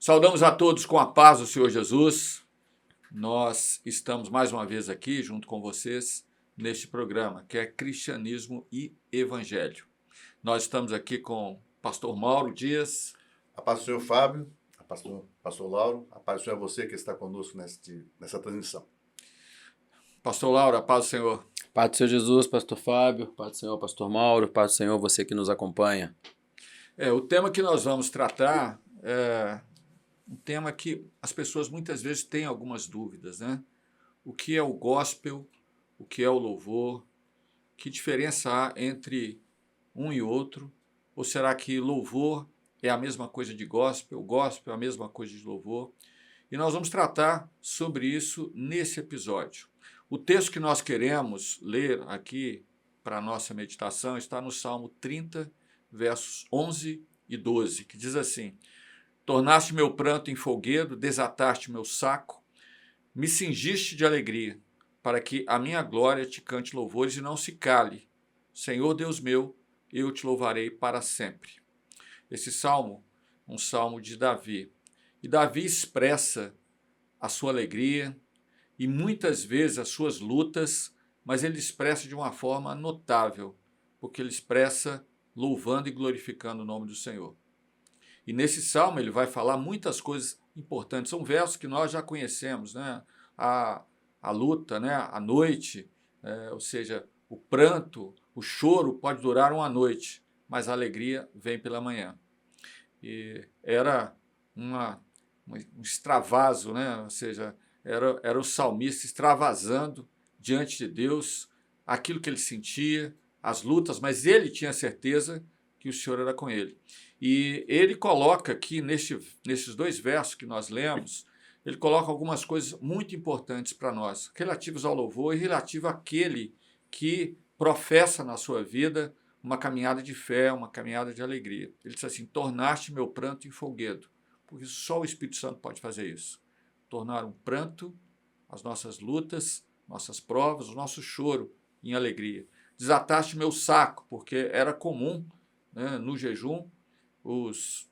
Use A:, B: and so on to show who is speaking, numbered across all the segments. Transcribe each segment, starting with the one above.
A: Saudamos a todos com a paz do Senhor Jesus. Nós estamos mais uma vez aqui junto com vocês neste programa, que é Cristianismo e Evangelho. Nós estamos aqui com o pastor Mauro Dias.
B: A paz do Senhor Fábio, a pastor Lauro, a paz do Senhor é você que está conosco nessa transmissão.
A: Pastor Lauro, a paz do Senhor.
C: Paz do Senhor Jesus, pastor Fábio, paz do Senhor, pastor Mauro, paz do Senhor, você que nos acompanha.
A: O tema que nós vamos tratar é um tema que as pessoas muitas vezes têm algumas dúvidas, né? O que é o gospel, o que é o louvor, que diferença há entre um e outro? Ou será que louvor é a mesma coisa de gospel é a mesma coisa de louvor? E nós vamos tratar sobre isso nesse episódio. O texto que nós queremos ler aqui para a nossa meditação está no Salmo 30, versos 11 e 12, que diz assim: tornaste meu pranto em folguedo, desataste meu saco, me cingiste de alegria, para que a minha glória te cante louvores e não se cale. Senhor Deus meu, eu te louvarei para sempre. Esse salmo, um salmo de Davi. E Davi expressa a sua alegria e muitas vezes as suas lutas, mas ele expressa de uma forma notável, porque ele expressa louvando e glorificando o nome do Senhor. E nesse salmo ele vai falar muitas coisas importantes. São versos que nós já conhecemos, né? A luta, né? A noite, ou seja, o pranto, o choro pode durar uma noite, mas a alegria vem pela manhã. E era um extravaso, né? Ou seja, era o salmista extravasando diante de Deus aquilo que ele sentia, as lutas, mas ele tinha certeza que o Senhor era com ele. E ele coloca aqui, nesses dois versos que nós lemos, ele coloca algumas coisas muito importantes para nós, relativos ao louvor e relativo àquele que professa na sua vida uma caminhada de fé, uma caminhada de alegria. Ele diz assim: tornaste meu pranto em folguedo, porque só o Espírito Santo pode fazer isso. Tornar um pranto, as nossas lutas, nossas provas, o nosso choro em alegria. Desataste meu saco, porque era comum, né, no jejum, os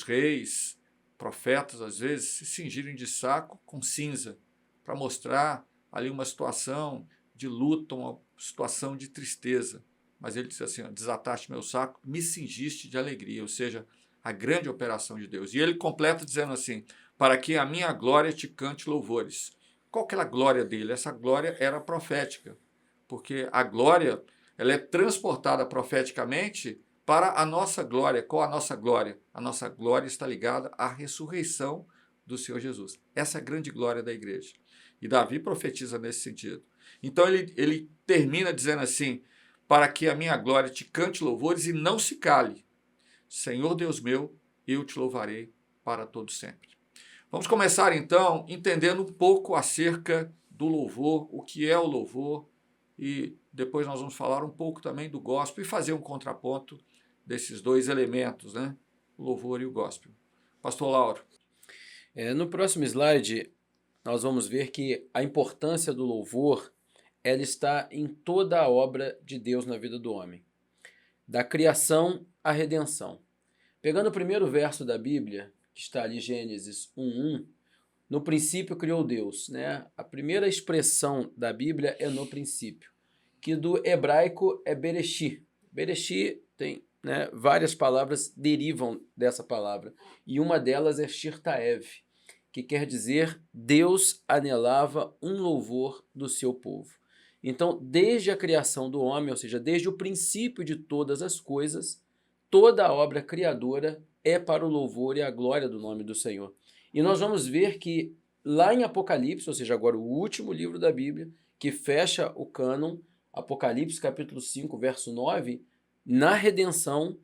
A: reis, profetas, às vezes, se cingirem de saco com cinza, para mostrar ali uma situação de luta, uma situação de tristeza. Mas ele disse assim: desataste meu saco, me cingiste de alegria, ou seja, a grande operação de Deus. E ele completa dizendo assim: para que a minha glória te cante louvores. Qual que era a glória dele? Essa glória era profética, porque a glória ela é transportada profeticamente para a nossa glória. Qual a nossa glória? A nossa glória está ligada à ressurreição do Senhor Jesus. Essa é a grande glória da igreja. E Davi profetiza nesse sentido. Então ele termina dizendo assim: para que a minha glória te cante louvores e não se cale. Senhor Deus meu, eu te louvarei para todo sempre. Vamos começar então entendendo um pouco acerca do louvor, o que é o louvor, e depois nós vamos falar um pouco também do gospel e fazer um contraponto desses dois elementos, né? O louvor e o gospel. Pastor Lauro.
C: No próximo slide, nós vamos ver que a importância do louvor ela está em toda a obra de Deus na vida do homem, da criação à redenção. Pegando o primeiro verso da Bíblia, que está ali, Gênesis 1:1, no princípio criou Deus, né? A primeira expressão da Bíblia é no princípio, que do hebraico é Bereshit. Bereshit tem, né, várias palavras derivam dessa palavra, e uma delas é Shirtaev, que quer dizer Deus anelava um louvor do seu povo. Então, desde a criação do homem, ou seja, desde o princípio de todas as coisas, toda a obra criadora é para o louvor e a glória do nome do Senhor. E nós vamos ver que lá em Apocalipse, ou seja, agora o último livro da Bíblia, que fecha o cânon, Apocalipse capítulo 5, verso 9, na redenção,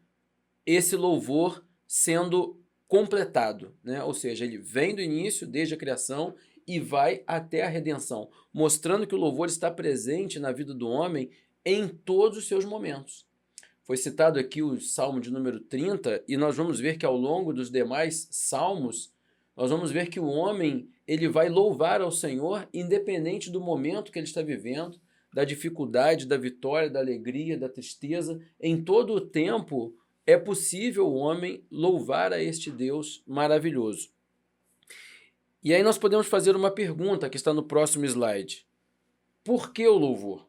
C: esse louvor sendo completado, né? Ou seja, ele vem do início, desde a criação, e vai até a redenção, mostrando que o louvor está presente na vida do homem em todos os seus momentos. Foi citado aqui o Salmo de número 30, e nós vamos ver que ao longo dos demais salmos, nós vamos ver que o homem ele vai louvar ao Senhor independente do momento que ele está vivendo, da dificuldade, da vitória, da alegria, da tristeza. Em todo o tempo é possível o homem louvar a este Deus maravilhoso. E aí nós podemos fazer uma pergunta que está no próximo slide. Por que o louvor?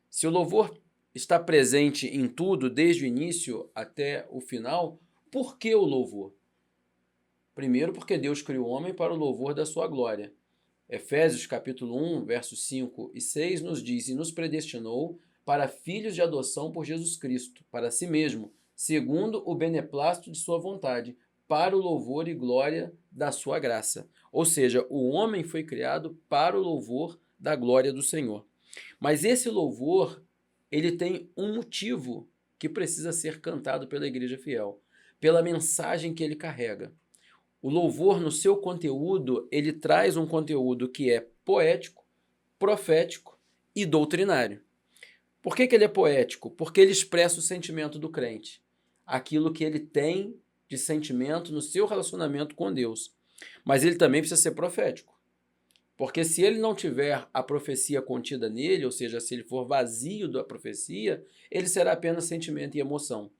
C: Se o louvor está presente em tudo, desde o início até o final, por que o louvor? Primeiro, porque Deus criou o homem para o louvor da sua glória. Efésios capítulo 1, versos 5 e 6 nos diz: e nos predestinou para filhos de adoção por Jesus Cristo, para si mesmo, segundo o beneplácito de sua vontade, para o louvor e glória da sua graça. Ou seja, o homem foi criado para o louvor da glória do Senhor. Mas esse louvor, ele tem um motivo que precisa ser cantado pela igreja fiel, pela mensagem que ele carrega. O louvor, no seu conteúdo, ele traz um conteúdo que é poético, profético e doutrinário. Por que ele é poético? Porque ele expressa o sentimento do crente, aquilo que ele tem de sentimento no seu relacionamento com Deus. Mas ele também precisa ser profético. Porque se ele não tiver a profecia contida nele, ou seja, se ele for vazio da profecia, ele será apenas sentimento e emoção.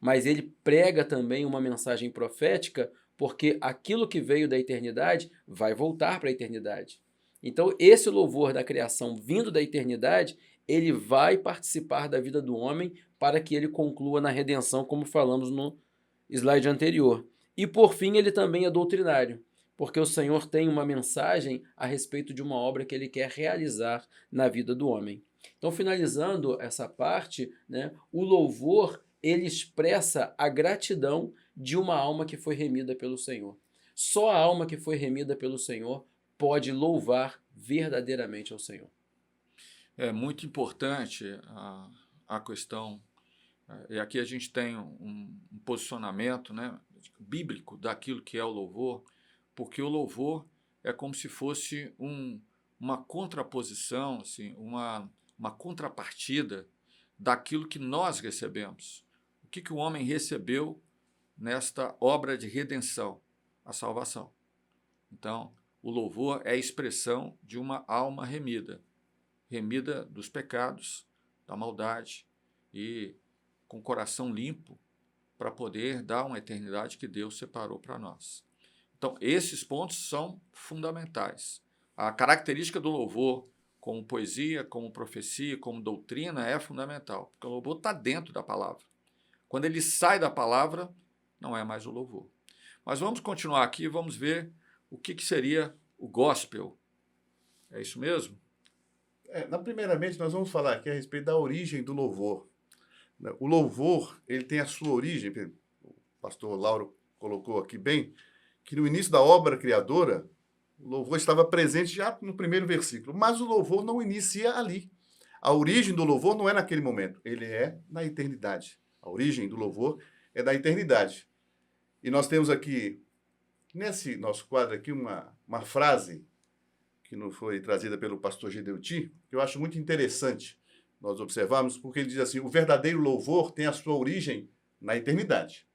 C: Mas ele prega também uma mensagem profética, porque aquilo que veio da eternidade vai voltar para a eternidade. Então, esse louvor da criação vindo da eternidade, ele vai participar da vida do homem para que ele conclua na redenção, como falamos no slide anterior. E, por fim, ele também é doutrinário, porque o Senhor tem uma mensagem a respeito de uma obra que ele quer realizar na vida do homem. Então, finalizando essa parte, né, o louvor, ele expressa a gratidão de uma alma que foi remida pelo Senhor. Só a alma que foi remida pelo Senhor pode louvar verdadeiramente ao Senhor.
A: É muito importante a questão, e aqui a gente tem um posicionamento, né, bíblico daquilo que é o louvor, porque o louvor é como se fosse uma contraposição, assim, uma contrapartida daquilo que nós recebemos. O que o homem recebeu nesta obra de redenção? A salvação. Então, o louvor é a expressão de uma alma remida dos pecados, da maldade e com o coração limpo para poder dar uma eternidade que Deus separou para nós. Então, esses pontos são fundamentais. A característica do louvor, como poesia, como profecia, como doutrina, é fundamental, porque o louvor está dentro da palavra. Quando ele sai da palavra, não é mais o louvor. Mas vamos continuar aqui e vamos ver o que seria o gospel. É isso mesmo?
B: Primeiramente, nós vamos falar aqui a respeito da origem do louvor. O louvor, ele tem a sua origem, o pastor Lauro colocou aqui bem, que no início da obra criadora, o louvor estava presente já no primeiro versículo, mas o louvor não inicia ali. A origem do louvor não é naquele momento, ele é na eternidade. A origem do louvor é da eternidade. E nós temos aqui, nesse nosso quadro aqui, uma frase que nos foi trazida pelo pastor Gedeuti, que eu acho muito interessante nós observarmos, porque ele diz assim: o verdadeiro louvor tem a sua origem na eternidade,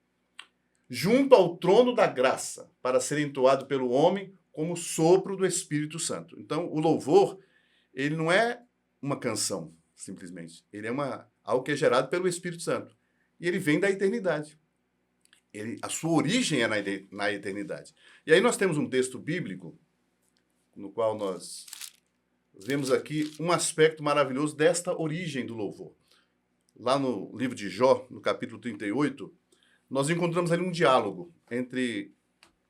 B: junto ao trono da graça, para ser entoado pelo homem como sopro do Espírito Santo. Então, o louvor, ele não é uma canção, simplesmente. Ele é algo que é gerado pelo Espírito Santo. E ele vem da eternidade. A sua origem é na eternidade. E aí nós temos um texto bíblico, no qual nós vemos aqui um aspecto maravilhoso desta origem do louvor. Lá no livro de Jó, no capítulo 38, nós encontramos ali um diálogo entre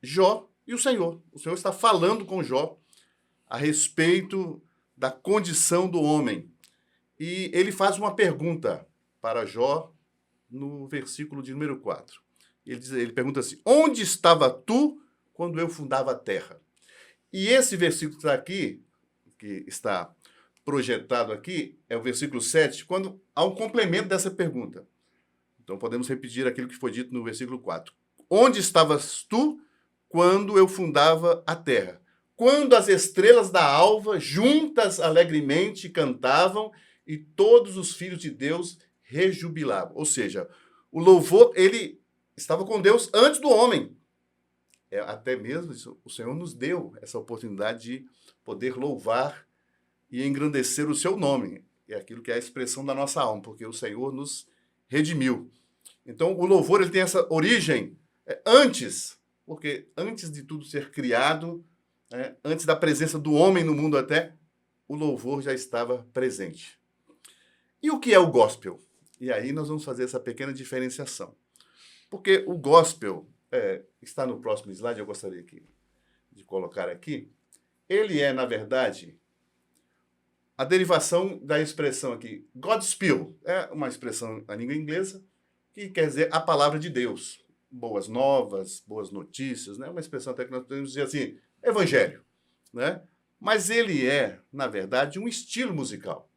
B: Jó e o Senhor. O Senhor está falando com Jó a respeito da condição do homem. E ele faz uma pergunta para Jó no versículo de número 4. Ele pergunta assim: onde estava tu quando eu fundava a terra? E esse versículo que está aqui, que está projetado aqui, é o versículo 7, quando há um complemento dessa pergunta. Então podemos repetir aquilo que foi dito no versículo 4. Onde estavas tu quando eu fundava a terra? Quando as estrelas da alva juntas alegremente cantavam e todos os filhos de Deus rejubilavam. Ou seja, o louvor, ele estava com Deus antes do homem. Até mesmo isso, o Senhor nos deu essa oportunidade de poder louvar e engrandecer o seu nome. É aquilo que é a expressão da nossa alma, porque o Senhor nos redimiu. Então, o louvor, ele tem essa origem antes, porque antes de tudo ser criado, antes da presença do homem no mundo até, o louvor já estava presente. E o que é o gospel? E aí nós vamos fazer essa pequena diferenciação. Porque o gospel, está no próximo slide, eu gostaria de colocar aqui, ele é, na verdade, a derivação da expressão aqui, Godspell, é uma expressão na língua inglesa, que quer dizer a palavra de Deus. Boas novas, boas notícias, né? Uma expressão até que nós podemos dizer assim, evangelho, né? Mas ele é, na verdade, um estilo musical.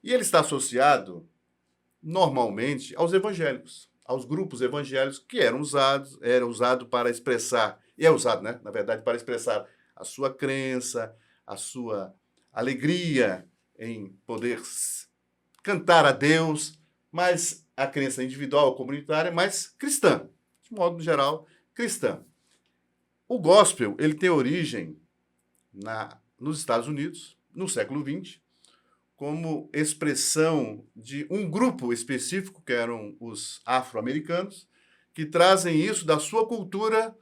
B: E ele está associado, normalmente, aos evangélicos, aos grupos evangélicos que era usado para expressar, e é usado, né? Na verdade, para expressar a sua crença, a sua alegria em poder cantar a Deus, mas a crença individual, comunitária, mas cristã, de modo geral, cristã. O gospel, ele tem origem nos Estados Unidos, no século XX, como expressão de um grupo específico, que eram os afro-americanos, que trazem isso da sua cultura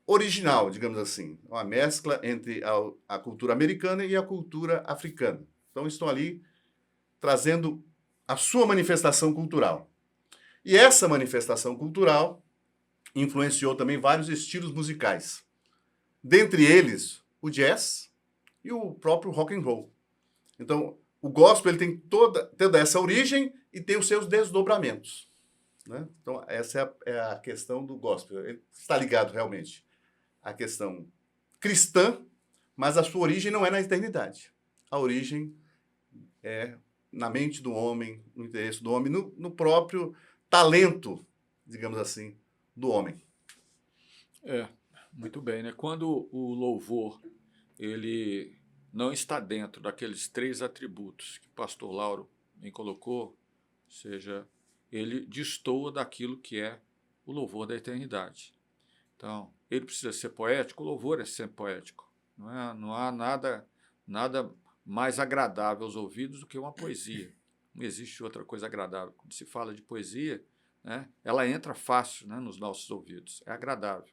B: original, digamos assim, uma mescla entre a cultura americana e a cultura africana. Então, estão ali trazendo a sua manifestação cultural. E essa manifestação cultural influenciou também vários estilos musicais. Dentre eles, o jazz e o próprio rock and roll. Então, o gospel ele tem toda essa origem e tem os seus desdobramentos, né? Então, essa é a questão do gospel. Ele está ligado realmente à questão cristã, mas a sua origem não é na eternidade. A origem é na mente do homem, no interesse do homem, no próprio talento, digamos assim, do homem.
A: Muito bem, né? Quando o louvor ele não está dentro daqueles 3 atributos que o pastor Lauro me colocou, ou seja, ele destoa daquilo que é o louvor da eternidade. Então, ele precisa ser poético, o louvor é sempre poético. Não há nada mais agradável aos ouvidos do que uma poesia. Não existe outra coisa agradável. Quando se fala de poesia, né, ela entra fácil, né, nos nossos ouvidos, é agradável.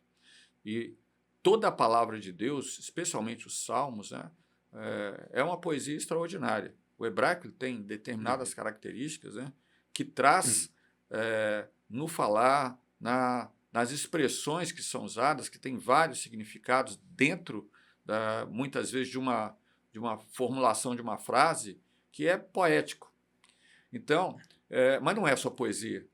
A: E toda a palavra de Deus, especialmente os salmos, né, é uma poesia extraordinária. O hebraico tem determinadas características, né, que traz no falar, nas expressões que são usadas, que tem vários significados dentro, muitas vezes, de uma formulação de uma frase, que é poético. Então, mas não é só poesia.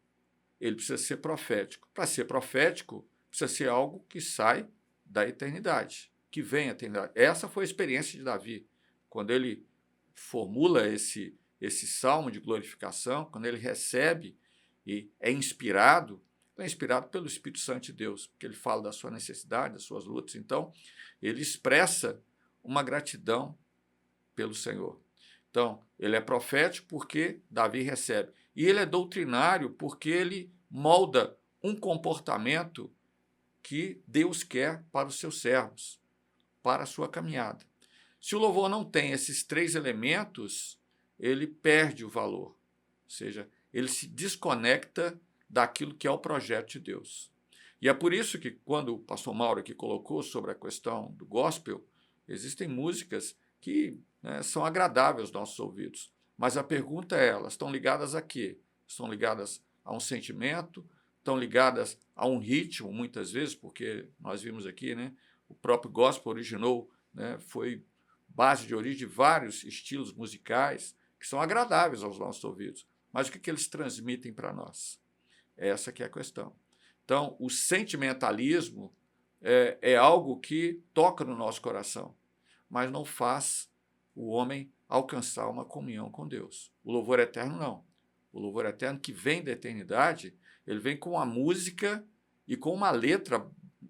A: Ele precisa ser profético. Para ser profético, precisa ser algo que sai da eternidade, que vem a eternidade. Essa foi a experiência de Davi, quando ele formula esse salmo de glorificação, quando ele recebe e é inspirado pelo Espírito Santo de Deus, porque ele fala da sua necessidade, das suas lutas. Então, ele expressa uma gratidão pelo Senhor. Então, ele é profético porque Davi recebe. E ele é doutrinário porque ele molda um comportamento que Deus quer para os seus servos, para a sua caminhada. Se o louvor não tem esses 3 elementos, ele perde o valor. Ou seja, ele se desconecta daquilo que é o projeto de Deus. E é por isso que, quando o pastor Mauro aqui colocou sobre a questão do gospel, existem músicas que, né, são agradáveis aos nossos ouvidos. Mas a pergunta é, elas estão ligadas a quê? Estão ligadas a um sentimento? Estão ligadas a um ritmo, muitas vezes, porque nós vimos aqui, né, o próprio gospel originou, né, foi base de origem de vários estilos musicais que são agradáveis aos nossos ouvidos. Mas o que eles transmitem para nós? Essa que é a questão. Então, o sentimentalismo é algo que toca no nosso coração, mas não faz o homem alcançar uma comunhão com Deus. O louvor eterno, não. O louvor eterno, que vem da eternidade, ele vem com a música e com uma letra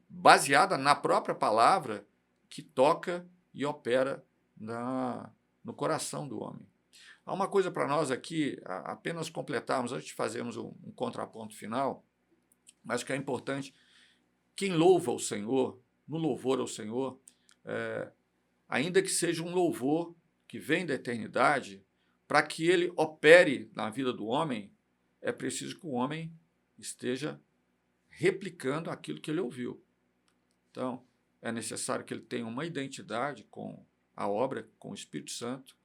A: baseada na própria palavra que toca e opera no coração do homem. Há uma coisa para nós aqui, apenas completarmos, antes de fazermos um contraponto final, mas que é importante. Quem louva o Senhor, no louvor ao Senhor, ainda que seja um louvor que vem da eternidade, para que ele opere na vida do homem, é preciso que o homem esteja replicando aquilo que ele ouviu. Então, é necessário que ele tenha uma identidade com a obra, com o Espírito Santo,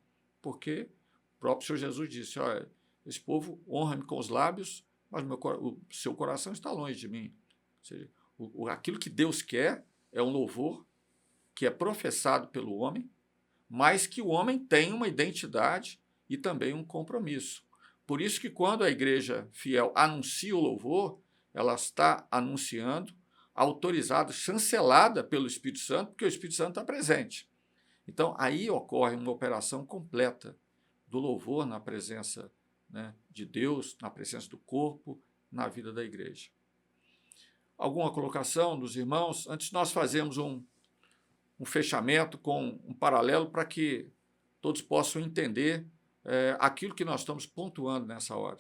A: porque o próprio Senhor Jesus disse, olha, esse povo honra-me com os lábios, mas o seu coração está longe de mim. Ou seja, aquilo que Deus quer é um louvor que é professado pelo homem, mas que o homem tem uma identidade e também um compromisso. Por isso que quando a igreja fiel anuncia o louvor, ela está anunciando, autorizada, chancelada pelo Espírito Santo, porque o Espírito Santo está presente. Então, aí ocorre uma operação completa do louvor na presença, né, de Deus, na presença do corpo, na vida da igreja. Alguma colocação dos irmãos? Antes nós fazemos um fechamento com um paralelo para que todos possam entender aquilo que nós estamos pontuando nessa hora.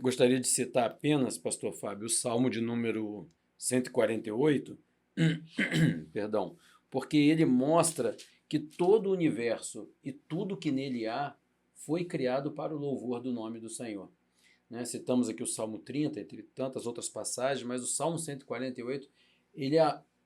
C: Gostaria de citar apenas, pastor Fábio, o Salmo de número 148, perdão, porque ele mostra que todo o universo e tudo que nele há foi criado para o louvor do nome do Senhor. Né? Citamos aqui o Salmo 30, entre tantas outras passagens, mas o Salmo 148, ele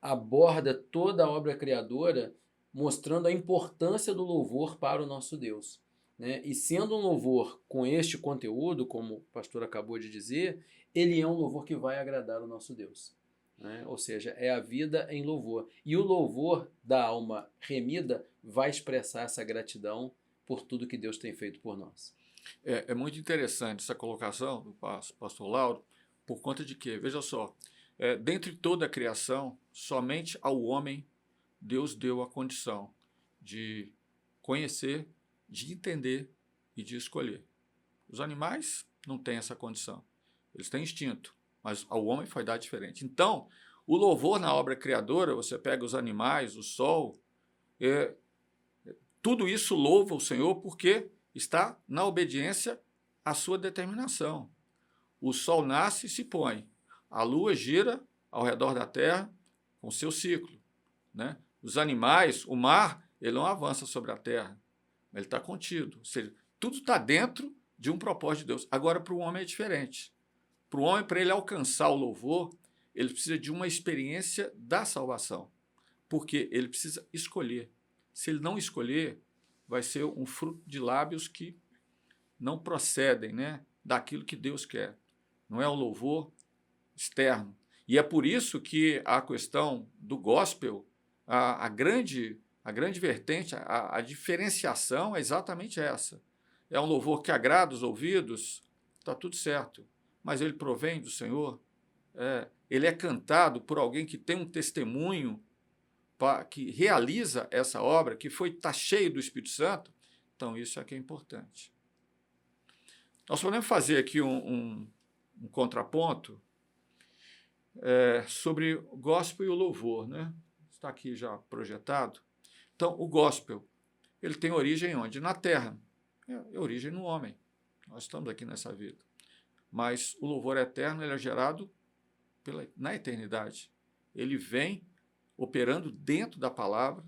C: aborda toda a obra criadora, mostrando a importância do louvor para o nosso Deus. Né? E sendo um louvor com este conteúdo, como o pastor acabou de dizer, ele é um louvor que vai agradar o nosso Deus. Né? Ou seja, é a vida em louvor. E o louvor da alma remida vai expressar essa gratidão por tudo que Deus tem feito por nós.
A: É muito interessante essa colocação do pastor Lauro, por conta de que, veja só, dentre toda a criação, somente ao homem Deus deu a condição de conhecer, de entender e de escolher. Os animais não têm essa condição. Eles têm instinto, mas ao homem foi dado diferente. Então, o louvor na obra criadora, você pega os animais, o sol, tudo isso louva o Senhor porque está na obediência à sua determinação. O sol nasce e se põe. A lua gira ao redor da terra com seu ciclo. Né? Os animais, o mar, ele não avança sobre a terra. Ele está contido. Ou seja, tudo está dentro de um propósito de Deus. Agora, para o homem é diferente. Para o homem, para ele alcançar o louvor, ele precisa de uma experiência da salvação. Porque ele precisa escolher. Se ele não escolher, vai ser um fruto de lábios que não procedem, né, daquilo que Deus quer. Não é o louvor externo. E é por isso que a questão do gospel, a grande vertente, a diferenciação é exatamente essa. É um louvor que agrada os ouvidos, está tudo certo, mas ele provém do Senhor, ele é cantado por alguém que tem um testemunho, que realiza essa obra, que está cheio do Espírito Santo, então isso é que é importante. Nós podemos fazer aqui um contraponto sobre o gospel e o louvor, né? Está aqui já projetado. Então, o gospel, ele tem origem onde? Na terra. É origem no homem. Nós estamos aqui nessa vida. Mas o louvor eterno, ele é gerado na eternidade. Ele vem operando dentro da palavra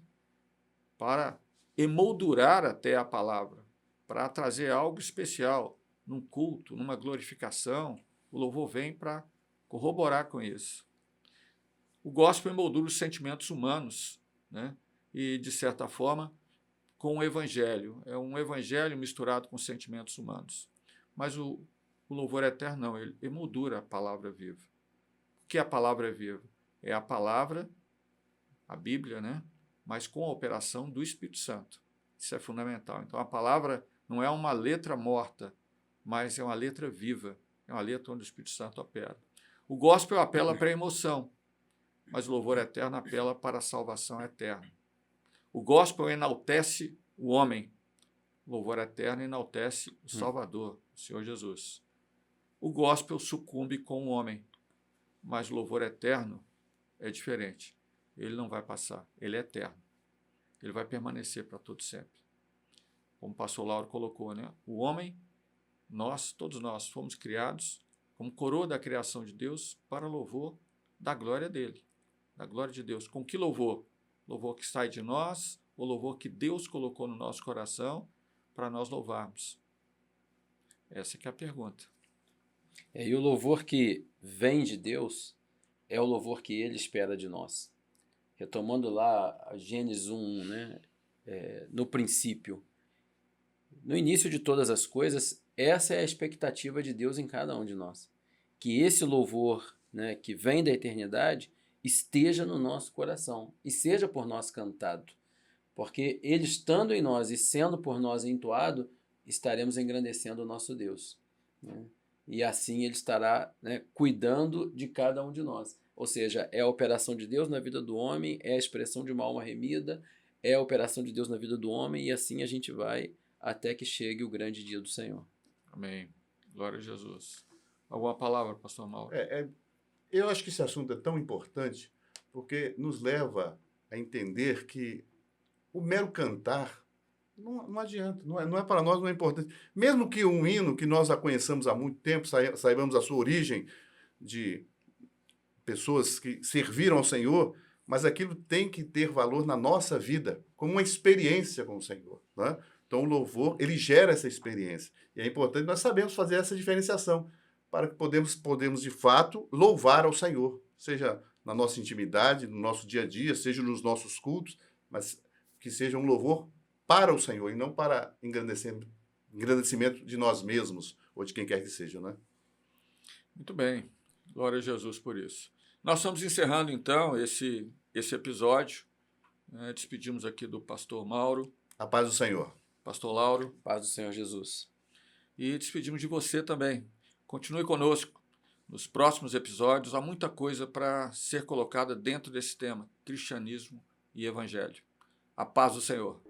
A: para emoldurar até a palavra, para trazer algo especial num culto, numa glorificação. O louvor vem para corroborar com isso. O gospel emoldura os sentimentos humanos, né? E, de certa forma, com o evangelho. É um evangelho misturado com sentimentos humanos. Mas o louvor eterno não, ele emoldura a palavra viva. O que é a palavra viva? É a palavra, a Bíblia, né? Mas com a operação do Espírito Santo. Isso é fundamental. Então, a palavra não é uma letra morta, mas é uma letra viva. É uma letra onde o Espírito Santo opera. O gospel apela para a emoção, mas o louvor eterno apela para a salvação eterna. O gospel enaltece o homem, o louvor eterno enaltece o Salvador, o Senhor Jesus. O gospel sucumbe com o homem, mas o louvor eterno é diferente. Ele não vai passar, ele é eterno. Ele vai permanecer para todo sempre. Como o pastor Lauro colocou, né? O homem, todos nós, fomos criados como coroa da criação de Deus para louvor da glória dele, da glória de Deus. Com que louvor? Louvor que sai de nós, o louvor que Deus colocou no nosso coração para nós louvarmos. Essa que é a pergunta.
C: E o louvor que vem de Deus é o louvor que ele espera de nós. retomando lá a Gênesis 1, né? No princípio, no início de todas as coisas, essa é a expectativa de Deus em cada um de nós. Que esse louvor, né, que vem da eternidade esteja no nosso coração e seja por nós cantado. Porque ele estando em nós e sendo por nós entoado, estaremos engrandecendo o nosso Deus, né? E assim ele estará, né, cuidando de cada um de nós. Ou seja, é a operação de Deus na vida do homem, é a expressão de uma alma remida, é a operação de Deus na vida do homem, e assim a gente vai até que chegue o grande dia do Senhor.
A: Amém. Glória a Jesus. Alguma palavra, pastor Mauro?
B: Eu acho que esse assunto é tão importante porque nos leva a entender que o mero cantar não adianta, não é para nós, não é importante. Mesmo que um hino que nós já conheçamos há muito tempo, saibamos a sua origem de pessoas que serviram ao Senhor, mas aquilo tem que ter valor na nossa vida, como uma experiência com o Senhor, né? Então o louvor, ele gera essa experiência. E é importante nós sabemos fazer essa diferenciação, para que podemos de fato louvar ao Senhor, seja na nossa intimidade, no nosso dia a dia, seja nos nossos cultos, mas que seja um louvor para o Senhor e não para engrandecimento de nós mesmos ou de quem quer que seja, né?
A: Muito bem. Glória a Jesus por isso. Nós estamos encerrando, então, esse episódio. Despedimos aqui do pastor Mauro.
B: A paz do Senhor.
A: Pastor Lauro.
C: Paz do Senhor Jesus.
A: E despedimos de você também. Continue conosco nos próximos episódios. Há muita coisa para ser colocada dentro desse tema, cristianismo e evangelho. A paz do Senhor.